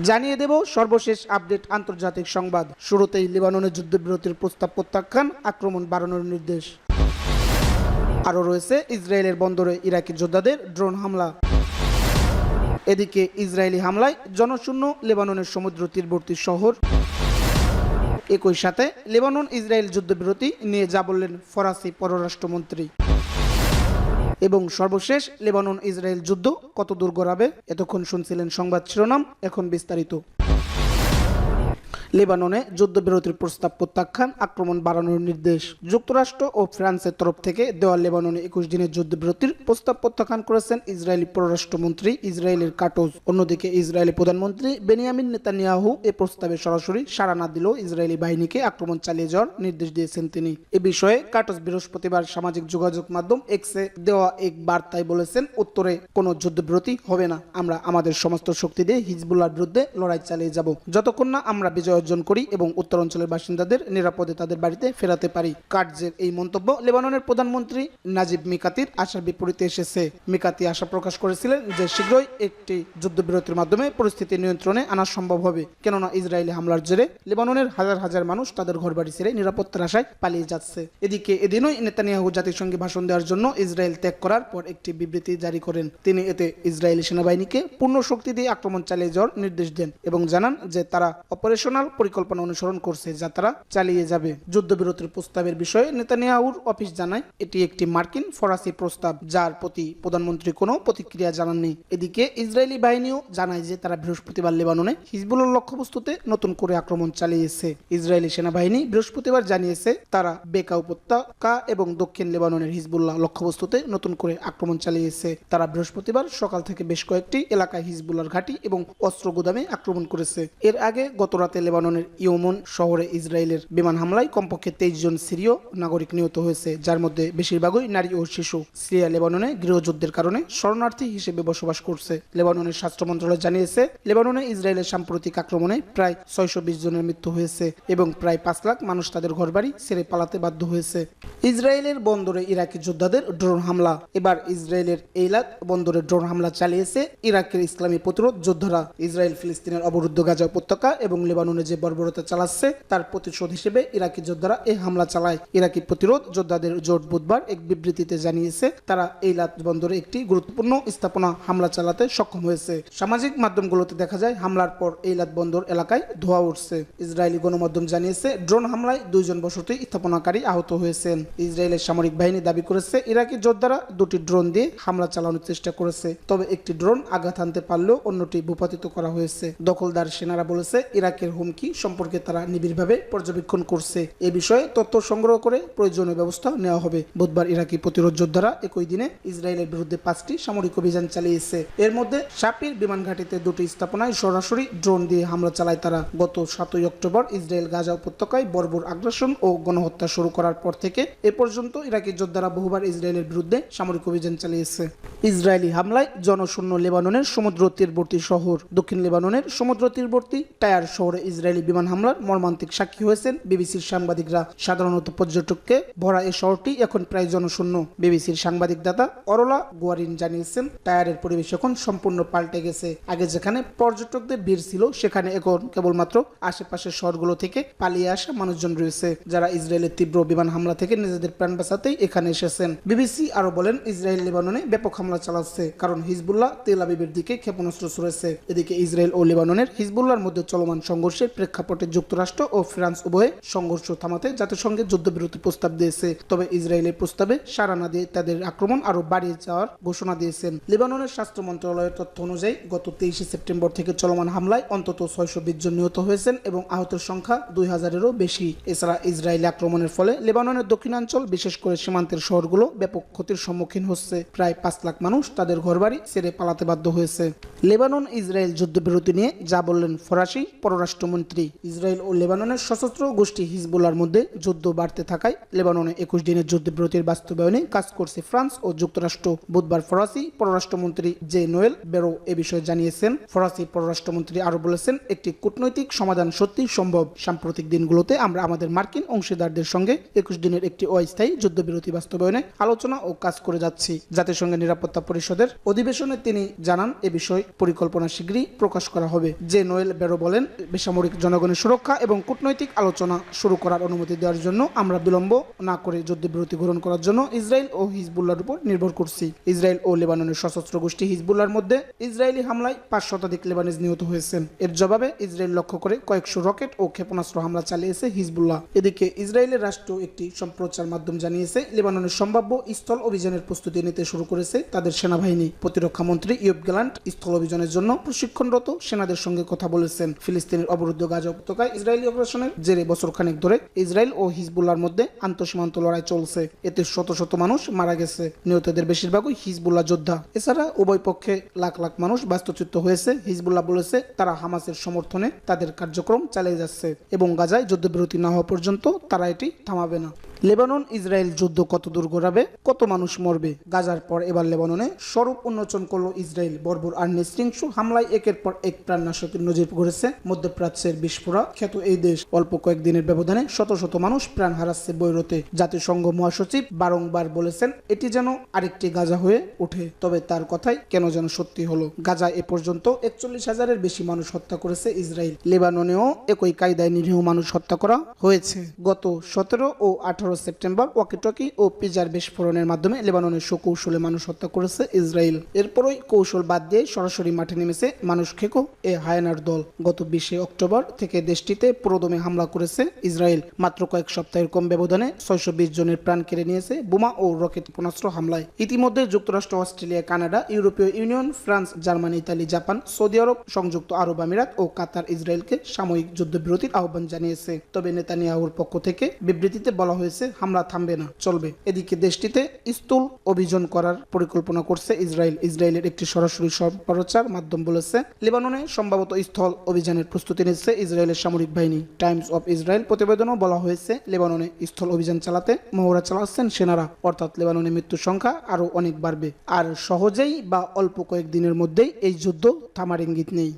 জানিয়ে দেব সর্বশেষ আপডেট আন্তর্জাতিক সংবাদ। শুরুতেই লেবাননের যুদ্ধবিরতির প্রস্তাব প্রত্যাখ্যান, আক্রমণ বাড়ানোর নির্দেশ। আরও রয়েছে ইসরায়েলের বন্দরে ইরাকি যোদ্ধাদের ড্রোন হামলা। এদিকে ইসরায়েলি হামলায় জনশূন্য লেবাননের সমুদ্র তীরবর্তী শহর। একই সাথে লেবানন ইসরায়েল যুদ্ধবিরতি নিয়ে যা বললেন ফরাসি পররাষ্ট্রমন্ত্রী। এবং সর্বশেষ লেবানন ইসরায়েল যুদ্ধ কত দূর গড়াবে। এতক্ষণ শুনছিলেন সংবাদ শিরোনাম, এখন বিস্তারিত। লেবাননে যুদ্ধবিরতির প্রস্তাব প্রত্যাখ্যান, আক্রমণ বাড়ানোর নির্দেশ। যুক্তরাষ্ট্র ও ফ্রান্সের তরফ থেকে দেওয়া লেবাননে 21 দিনের যুদ্ধবিরতির প্রস্তাব প্রত্যাখ্যান করেছেন ইসরায়েলি পররাষ্ট্রমন্ত্রী ইসরায়েলের কাটোজ। অন্যদিকে ইসরায়েলি প্রধানমন্ত্রী বেনিয়ামিন নেতানিয়াহু এ প্রস্তাবে সরাসরি সাড়া না দিলেও ইসরায়েলি বাহিনীকে আক্রমণ চালিয়ে যাওয়ার নির্দেশ দিয়েছেন তিনি। এ বিষয়ে কাটোজ বৃহস্পতিবার সামাজিক যোগাযোগ মাধ্যম এক্সে দেওয়া এক বার্তায় বলেছেন, উত্তরে কোনো যুদ্ধবিরতি হবে না। আমরা আমাদের সমস্ত শক্তি দিয়ে হিজবুল্লাহর বিরুদ্ধে লড়াই চালিয়ে যাব যতক্ষণ না আমরা বিজয় অর্জন করি এবং উত্তরাঞ্চলের বাসিন্দাদের নিরাপদে তাদের বাড়িতে ফেরাতে পারি। কাটজের এই মন্তব্য লেবাননের প্রধানমন্ত্রী নাজিব মিকাতির আশার বিপরীতে এসেছে। মিকাতি আশা প্রকাশ করেছিলেন যে শীঘ্রই একটি যুদ্ধবিরতির মাধ্যমে পরিস্থিতি নিয়ন্ত্রণে আনা সম্ভব হবে, কেননা ইসরায়েলি হামলার জেরে লেবাননের হাজার হাজার মানুষ তাদের ঘরবাড়ি ছেড়ে নিরাপত্তার আশায় পালিয়ে যাচ্ছে। এদিকে এদিনই নেতানিয়াহু জাতিসংঘে ভাষণ দেওয়ার জন্য ইসরায়েল ত্যাগ করার পর একটি বিবৃতি জারি করেন। তিনি এতে ইসরায়েলি সেনাবাহিনীকে পূর্ণ শক্তি দিয়ে আক্রমণ চালিয়ে যাওয়ার নির্দেশ দেন এবং জানান যে তারা অপারেশনাল পরিকল্পনা অনুসরণ করছে যা তারা চালিয়ে যাবে। যুদ্ধবিরতির প্রস্তাবের বিষয়ে নেতানিয়াহুর অফিস জানায় এটি একটি মার্কিন ফরাসি প্রস্তাব, যার প্রতি প্রধানমন্ত্রী কোনো প্রতিক্রিয়া জানাননি। এদিকে ইসরায়েলি বাহিনীও জানায় যে তারা বৃহস্পতিবার লেবাননে হিজবুল্লাহর লক্ষ্যবস্তুতে নতুন করে আক্রমণ চালিয়েছে। ইসরায়েলি সেনাবাহিনী বৃহস্পতিবার জানিয়েছে তারা বেকা উপত্যকা এবং দক্ষিণ লেবাননের হিজবুল্লাহ লক্ষ্যবস্তুতে নতুন করে আক্রমণ চালিয়েছে। তারা বৃহস্পতিবার সকাল থেকে বেশ কয়েকটি এলাকায় হিজবুল্লাহর ঘাঁটি এবং অস্ত্র গুদামে আক্রমণ করেছে। এর আগে গত রাতে লেবাননের ইয়মন শহরে ইসরায়েলের বিমান হামলায় কমপক্ষে 23 জন সিরীয় নাগরিক নিহত হয়েছে, যার মধ্যে বেশিরভাগই নারী ও শিশু। সিরিয়া লেবাননে গৃহযুদ্ধের কারণে শরণার্থী হিসেবে বসবাস করছে। লেবাননের স্বাস্থ্য মন্ত্রণালয় জানিয়েছে ইরানে ইসরায়েলের সাম্প্রতিক আক্রমণে প্রায় 620 জনের মৃত্যু হয়েছে এবং প্রায় 5 লাখ মানুষ তাদের ঘরবাড়ি ছেড়ে পালাতে বাধ্য হয়েছে। ইসরায়েলের বন্দরে ইরাকি যোদ্ধাদের ড্রোন হামলা। এবার ইসরায়েলের এইলাত বন্দরে ড্রোন হামলা চালিয়েছে ইরাকের ইসলামী প্রতিরোধ যোদ্ধারা। ইসরায়েল ফিলিস্তিনের অবরুদ্ধ গাজা উপত্যকা এবং লেবাননে যে বর্বরতা চালাচ্ছে তার প্রতিশোধ হিসেবে ইরাকি যোদ্ধারা এই হামলা চালায়। ইরাকি প্রতিরোধ যোদ্ধাদের জোট বুধবার এক বিবৃতিতে জানিয়েছে তারা এইলাত বন্দরে একটি গুরুত্বপূর্ণ স্থাপনা হামলা চালাতে সক্ষম হয়েছে। সামাজিক মাধ্যমগুলোতে দেখা যায় হামলার পর এইলাত বন্দর এলাকায় ধোঁয়া উঠছে। ইসরায়েলি গণমাধ্যম জানিয়েছে ড্রোন হামলায় 2 জন বসতি স্থাপনাকারী আহত হয়েছেন। ইসরায়েলের সামরিক বাহিনী দাবি করেছে ইরাকি যোদ্ধারা 2টি ড্রোন দিয়ে হামলা চালানোর চেষ্টা করেছে, তবে একটি ড্রোন আঘাত হানতে পারলেও অন্যটি ভূপাতিত করা হয়েছে। দখলদার সেনারা বলেছে ইরাকের হুমকি সম্পর্কে তারা নিবিড়ভাবে পর্যবেক্ষণ করছে। এ বিষয়ে তথ্য সংগ্রহ করে প্রয়োজনীয় ব্যবস্থা নেওয়া হবে। বুধবার ইরাকি প্রতিরোধ যোদ্ধারা একই দিনে ইসরায়েলের বিরুদ্ধে 5টি সামরিক অভিযান চালিয়েছে। এর মধ্যে শাপির বিমান ঘাঁটিতে 2টি স্থাপনায় সরাসরি ড্রোন দিয়ে হামলা চালায় তারা। গত 7ই অক্টোবর ইসরায়েল গাজা উপত্যকায় বর্বর আগ্রাসন ও গণহত্যা শুরু করার পর থেকে এ পর্যন্ত ইরাকি যোদ্ধারা বহুবার ইসরায়েলের বিরুদ্ধে সামরিক অভিযান চালিয়েছে। ইসরায়েলি হামলায় জনশূন্য লেবাননের সমুদ্র তীরবর্তী শহর। দক্ষিণ লেবাননের সমুদ্র তীরবর্তী টায়ার শহরে ইসরায়েলি বিমান হামলার মর্মান্তিক সাক্ষী হয়েছেন বিবিসির সাংবাদিকরা। সাধারণত পর্যটককে ভরা এই শহরটি এখন প্রায় জনশূন্য। বিবিসির সাংবাদিক দাতা অরলা গোয়ারিন জানিয়েছেন টায়ারের পরিবেশ এখন সম্পূর্ণ পাল্টে গেছে। আগে যেখানে পর্যটকদের ভিড় ছিল সেখানে এখন কেবলমাত্র আশেপাশের শহরগুলো থেকে পালিয়ে আসা মানুষজন রয়েছে, যারা ইসরায়েলের তীব্র বিমান হামলা থেকে নিজেদের প্রাণ বাঁচাতেই এখানে এসেছেন। বিবিসি আরো বলেন ইসরায়েল লেবাননে ব্যাপক হামলা চালাচ্ছে কারণ হিজবুল্লাহ তেল আবিবের দিকে ক্ষেপণাস্ত্র ছুড়েছে। এদিকে ইসরায়েল ও লেবাননের হিজবুল্লাহর মধ্যে চলমান সংঘর্ষের প্রেক্ষাপটে যুক্তরাষ্ট্র ও ফ্রান্স উভয়ে সংঘর্ষ থামাতে জাতিসংঘের যুদ্ধবিরতি প্রস্তাব দিয়েছে, তবে ইসরায়েলের প্রস্তাবে সাড়া না দিয়ে তাদের আক্রমণ আরো বাড়িয়ে যাওয়ার ঘোষণা দিয়েছেন। লেবাননের স্বাস্থ্য মন্ত্রণালয়ের তথ্য অনুযায়ী গত 23 সেপ্টেম্বর থেকে চলমান হামলায় অন্তত 620 জন নিহত হয়েছেন এবং আহতের সংখ্যা 2000-এরও বেশি। এছাড়া ইসরায়েলি আক্রমণের ফলে লেবাননের দক্ষিণাঞ্চল বিশেষ করে সীমান্তের শহরগুলো ব্যাপক ক্ষতির সম্মুখীন হচ্ছে। প্রায় 5 লাখ মানুষ তাদের ঘরবাড়ি ছেড়ে পালাতে বাধ্য হয়েছে। লেবানন ইসরায়েল যুদ্ধবিরতি নিয়ে যা বললেন ফরাসি পররাষ্ট্রমন্ত্রী মন্ত্রী। ইসরায়েল ও লেবাননের সশস্ত্র গোষ্ঠী হিজবুল্লাহর মধ্যে যুদ্ধ বাড়তে থাকায় লেবাননে 21 দিনের যুদ্ধবিরতির বাস্তবায়নে কাজ করছে ফ্রান্স ও যুক্তরাষ্ট্র। বুধবার ফরাসি পররাষ্ট্রমন্ত্রী জে নোয়েল বেরো এ বিষয়ে জানিয়েছেন। ফরাসি পররাষ্ট্রমন্ত্রী আরও বলেছেন, একটি কূটনৈতিক সমাধান সত্যিই সম্ভব। সাম্প্রতিক দিনগুলোতে আমরা আমাদের মার্কিন অংশীদারদের সঙ্গে 21 দিনের একটি অস্থায়ী যুদ্ধবিরতি বাস্তবায়নে আলোচনা ও কাজ করে যাচ্ছি। জাতিসংঘ নিরাপত্তা পরিষদের অধিবেশনে তিনি জানান, এ বিষয়ে পরিকল্পনা শীঘ্রই প্রকাশ করা হবে। জে নোয়েল বেরো বলেন, বেসামরিক জনগণের সুরক্ষা এবং কূটনৈতিক আলোচনা শুরু করার অনুমতি দেওয়ার জন্য আমরা বিলম্ব না করে যুদ্ধবিরতি গ্রহণ করার জন্য ইসরায়েল ও হিজবুল্লাহর উপর নির্ভর করছি। ইসরায়েল ও লেবাননের সশস্ত্র গোষ্ঠী হিজবুল্লাহর মধ্যে ইসরায়েলি হামলায় 5 শতাধিক লেবানিজ নিহত হয়েছেন। এর জবাবে ইসরায়েল লক্ষ্য করে কয়েকশো রকেট ও ক্ষেপণাস্ত্র হামলা চালিয়েছে হিজবুল্লাহ। এদিকে ইসরায়েলের রাষ্ট্র একটি সম্প্রচার মাধ্যম জানিয়েছে, লেবাননের সম্ভাব্য স্থল অভিযানের প্রস্তুতি নিতে শুরু করেছে তাদের সেনাবাহিনী। প্রতিরক্ষা মন্ত্রী ইয়োব গ্যালান্ট স্থল অভিযানের জন্য প্রশিক্ষণরত সেনাদের সঙ্গে কথা বলেছেন। ফিলিস্তিনের অবরুদ্ধ গাজা উপত্যকায় ইসরায়েলি অপারেশনের জেরে বছরখানেক ধরে ইসরায়েল ও হিজবুল্লাহর মধ্যে আন্তঃসীমান্ত লড়াই চলছে। এতে শত শত মানুষ মারা গেছে। নিহতদের বেশিরভাগই হিজবুল্লাহ যোদ্ধা। এছাড়া উভয় পক্ষে লাখ লাখ মানুষ বাস্তুচ্যুত হয়েছে। হিজবুল্লাহ বলেছে, তারা হামাসের সমর্থনে তাদের কার্যক্রম চালিয়ে যাচ্ছে এবং গাজায় যুদ্ধবিরতি না হওয়া পর্যন্ত তারা এটি থামাবে না। লেবানন ইসরায়েল যুদ্ধ কত দূর গড়াবে, কত মানুষ মরবে? গাজার পর এবার লেবাননে স্বরূপ উন্মোচন করল ইসরায়েল। বর্বর আর নৃশংস হামলায় একের পর এক প্রাণনাশকের নজির গড়েছে মধ্যপ্রাচ্যের বিস্ফোরা খ্যাত এই দেশ। অল্প কয়েকদিনের ব্যবধানে শত শত মানুষ প্রাণ হারাচ্ছে বৈরুতে। জাতিসংঘ মহাসচিব বারংবার বলেছেন, এটি যেন আরেকটি গাজা হয়ে ওঠে। তবে তার কথাই কেন যেন সত্যি হলো। গাজায় এ পর্যন্ত 41,000-এর বেশি মানুষ হত্যা করেছে ইসরায়েল। লেবাননেও একই কায়দায় নিরীহ মানুষ হত্যা করা হয়েছে। গত 17 ও 18 সেপ্টেম্বর ওয়াকিটকি ও পিজার বিস্ফোরণের মাধ্যমে লেবাননের সুকৌশলে মানুষ হত্যা করেছে ইসরায়েল। এরপরই কৌশল বাদ দিয়ে সরাসরি মাঠে নেমেছে মানুষ খেকো এ হায়নার দল। গত 20 অক্টোবর থেকে দেশটিতে পুরোদমে হামলা করেছে ইসরায়েল। মাত্র কয়েক সপ্তাহের কম ব্যবধানে 620 জনের প্রাণ কেড়ে নিয়েছে বোমা ও রকেট ক্ষেপণাস্ত্র হামলায়। ইতিমধ্যে যুক্তরাষ্ট্র, Australia, Canada, European Union, France, Germany, Italy, Japan, Saudi আরব, সংযুক্ত আরব আমিরাত ও কাতার ইসরায়েলকে সাময়িক যুদ্ধবিরতির আহ্বান জানিয়েছে। তবে নেতানিয়াহুর পক্ষ থেকে বিবৃতিতে বলা হয়েছে, হামলা থামবে না, চলবে। এদিকে দেশটিতে স্থল অভিযান করার পরিকল্পনা করছে ইসরায়েল। ইসরায়েলের একটি সরাসরি সম্প্রচার মাধ্যম বলেছে, লেবাননে সম্ভবত স্থল অভিযানের প্রস্তুতি নিচ্ছে ইসরায়েলের সামরিক বাহিনী। টাইমস অফ ইসরায়েল প্রতিবেদনও বলা হয়েছে, লেবাননে স্থল অভিযান চালাতে মহড়া চালাচ্ছেন সেনারা। অর্থাৎ লেবাননে মৃত্যুর সংখ্যা আরো অনেক বাড়বে। আর সহজেই বা অল্প কয়েকদিনের মধ্যেই এই যুদ্ধ থামার ইঙ্গিত নেই।